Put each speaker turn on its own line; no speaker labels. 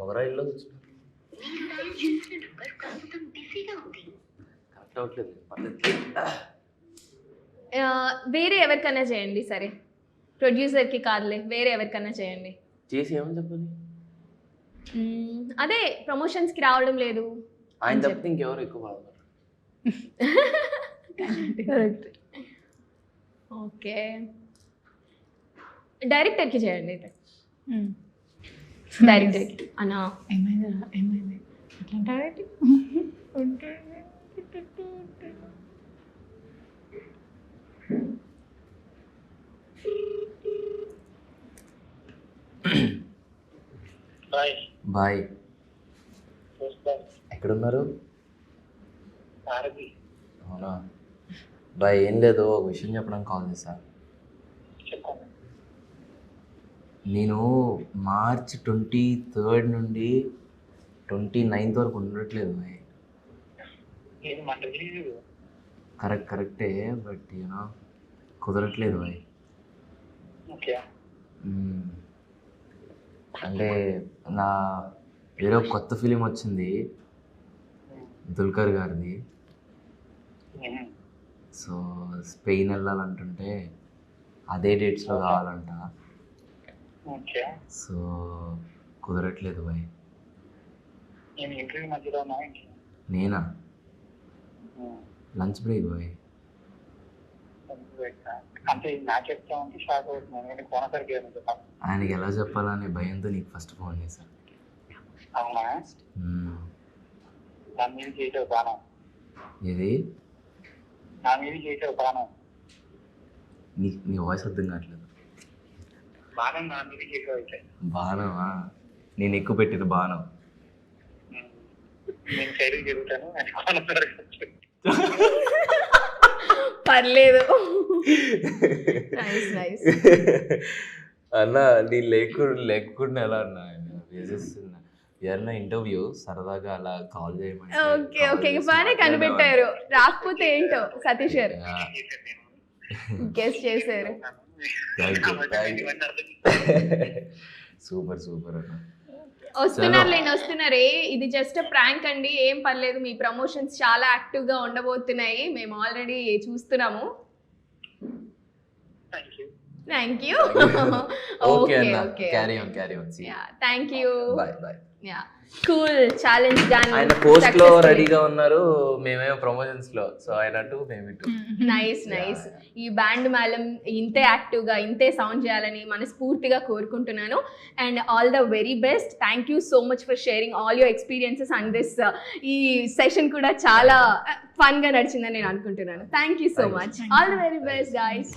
మొగరాయిల్లో కూర్చున్నారు. కరెక్ట్ అవ్వట్లేదు పద్ధతి.
వేరే ఎవరికైనా చేయండి సరే, ప్రొడ్యూసర్కి కాదులే, వేరే ఎవరికైనా చేయండి.
చేసి ఏమని చెప్పాలి?
అదే ప్రమోషన్స్కి రావడం లేదు
ఆయన తప్పితే ఇంకెవరు ఎక్కువ బాధపడరు.
కరెక్ట్. ఓకే, డైరెక్టర్కి చేయండి అయితే. డైరెక్టర్కి అన్నా
ఏమైంది అట్లాంటి
బాయ్, ఎక్కడున్నారు? అవునా బాయ్, ఏం లేదు, ఒక విషయం చెప్పడానికి కాల్ చేశా. నేను మార్చ్ 23 నుండి 29 వరకు ఉండట్లేదు బాయ్. కరెక్టే బట్ యూనో కుదరట్లేదు బాయ్. అంటే నా వేరే కొత్త ఫిలిం వచ్చింది దుల్కర్ గారిది. సో స్పెయిన్ వెళ్ళాలంటుంటే అదే డేట్స్లో కావాలంట. సో కుదరట్లేదు బాయ్. నేనా? లంచ్ బ్రేక్ బాయ్. ఆయనకి ఎలా చెప్పాలనే భయంతో నీకు ఫస్ట్ ఫోన్ చేశాను. ఇది నీ వాయిస్ అర్థం కావట్లేదు. బాణమా? నేను ఎక్కువ పెట్టేది బాణం.
పర్లేదు. నైస్.
అన్న నీ లేకుండా ఎలా అన్నా వేసేస్తున్నా. ఏదన్నా ఇంటర్వ్యూ సరదాగా అలా కాల్ చేయమని.
ఓకే బాగానే కనిపెట్టారు. రాకపోతే ఏంటో సతీష్ గారు గెస్ చేశారు.
సూపర్ అన్న.
వస్తున్నారే, ఇది జస్ట్ ప్రాంక్ అండి, ఏం పర్లేదు. మీ ప్రమోషన్స్ చాలా యాక్టివ్ గా ఉండబోతున్నాయి, మేము ఆల్రెడీ చూస్తున్నాము. Thank you.
Okay carry on.
Thank you.
By.
Cool, challenge done.
ఆయన పోస్ట్ లో రెడీగా ఉన్నారు, మేమేమో ప్రమోషన్స్ లో. సో ఆయన టు మేము ఇటు.
నైస్. ఈ బ్యాండ్ మేళం ఇంతే యాక్టివ్ గా ఇంతే సౌండ్ చేయాలని మనస్ఫూర్తిగా కోరుకుంటున్నాను. And all the very best. Thank you so much for sharing all your experiences and this. ఈ సెషన్ కూడా చాలా ఫన్ గా నడిచిందని నేను అనుకుంటున్నాను. Thank you so much. All the very best guys.